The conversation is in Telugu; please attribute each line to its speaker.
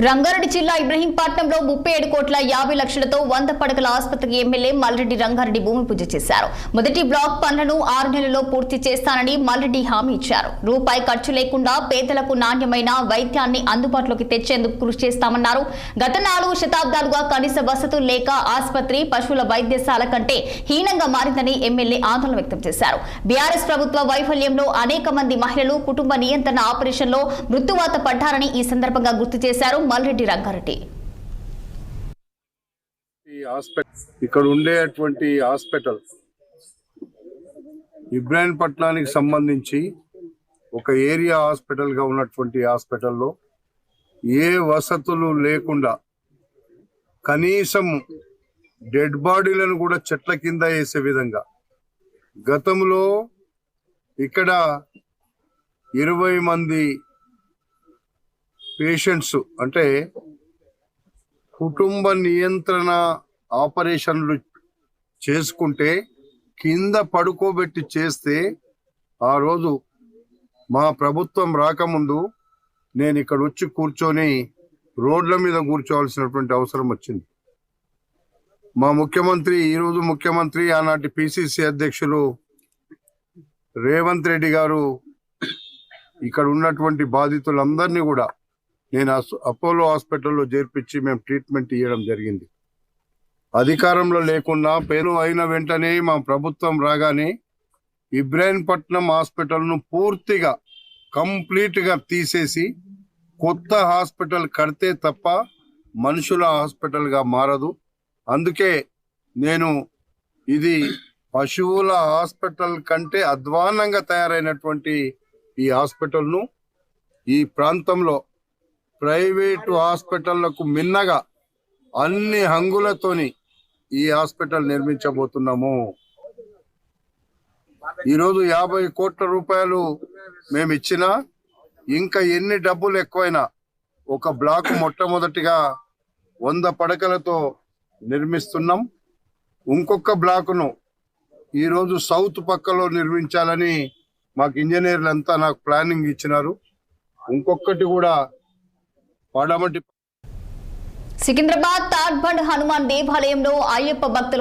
Speaker 1: రంగారెడ్డి జిల్లా ఇబ్రహీంపట్నంలో 37 కోట్ల 50 లక్షలతో 100 పడకల ఆసుపత్రికి ఎమ్మెల్యే మల్రెడ్డి రంగారెడ్డి భూమి పూజ చేశారు. మొదటి బ్లాక్ పనులను 6 నెలల్లో పూర్తి చేస్తానని మల్రెడ్డి హామీ ఇచ్చారు. రూపాయి ఖర్చు లేకుండా పేదలకు నాణ్యమైన వైద్యాన్ని అందుబాటులోకి తెచ్చేందుకు కృషి చేస్తామన్నారు. గత 4 శతాబ్దాలుగా కనీస వసతులు లేక ఆసుపత్రి పశువుల వైద్యశాల కంటే హీనంగా మారిందని ఎమ్మెల్యే ఆందోళన వ్యక్తం చేశారు. బీఆర్ఎస్ ప్రభుత్వ వైఫల్యంలో అనేక మంది మహిళలు కుటుంబ నియంత్రణ ఆపరేషన్లో మృత్యువాత పడ్డారని ఈ సందర్భంగా గుర్తు చేశారు మల్రెడ్డి రంగారెడ్డి.
Speaker 2: ఇక్కడ ఉండేటువంటి హాస్పిటల్ ఇబ్రహీంపట్నానికి సంబంధించి ఒక ఏరియా హాస్పిటల్ గా ఉన్నటువంటి హాస్పిటల్లో ఏ వసతులు లేకుండా కనీసం డెడ్ బాడీలను కూడా చెట్ల కింద వేసే విధంగా గతంలో ఇక్కడ 20 మంది పేషెంట్స్ అంటే కుటుంబ నియంత్రణ ఆపరేషన్లు చేసుకుంటే కింద పడుకోబెట్టి చేస్తే ఆ రోజు మా ప్రభుత్వం రాకముందు నేను ఇక్కడ వచ్చి కూర్చొని రోడ్ల మీద కూర్చోవాల్సినటువంటి అవసరం వచ్చింది. మా ముఖ్యమంత్రి ఈరోజు ముఖ్యమంత్రి ఆనాటి పిసిసి అధ్యక్షులు రేవంత్ రెడ్డి గారు ఇక్కడ ఉన్నటువంటి బాధితులందరినీ కూడా నేను అపోలో హాస్పిటల్లో చేర్పించి మేము ట్రీట్మెంట్ ఇవ్వడం జరిగింది. అధికారంలో లేకున్నా పేరు అయిన వెంటనే మా ప్రభుత్వం రాగానే ఇబ్రహీంపట్నం హాస్పిటల్ను పూర్తిగా కంప్లీట్గా తీసేసి కొత్త హాస్పిటల్ కడితే తప్ప మనుషుల హాస్పిటల్గా మారదు. అందుకే నేను ఇది పశువుల హాస్పిటల్ కంటే అధ్వాన్నంగా తయారైనటువంటి ఈ హాస్పిటల్ను ఈ ప్రాంతంలో ప్రైవేటు హాస్పిటళ్లకు మిన్నగా అన్ని హంగులతోని ఈ హాస్పిటల్ నిర్మించబోతున్నాము. ఈరోజు 50 కోట్ల రూపాయలు మేము ఇచ్చినా ఇంకా ఎన్ని డబ్బులు ఎక్కువైనా ఒక బ్లాక్ మొట్టమొదటిగా 100 పడకలతో నిర్మిస్తున్నాం. ఇంకొక బ్లాకును ఈరోజు సౌత్ పక్కలో నిర్మించాలని మాకు ఇంజనీర్లంతా నాకు ప్లానింగ్ ఇచ్చినారు. ఇంకొకటి కూడా పడమటి
Speaker 1: సికింద్రాబాద్ తాడ్బండ్ హనుమాన్ దేవాలయంలో అయ్యప్ప భక్తులు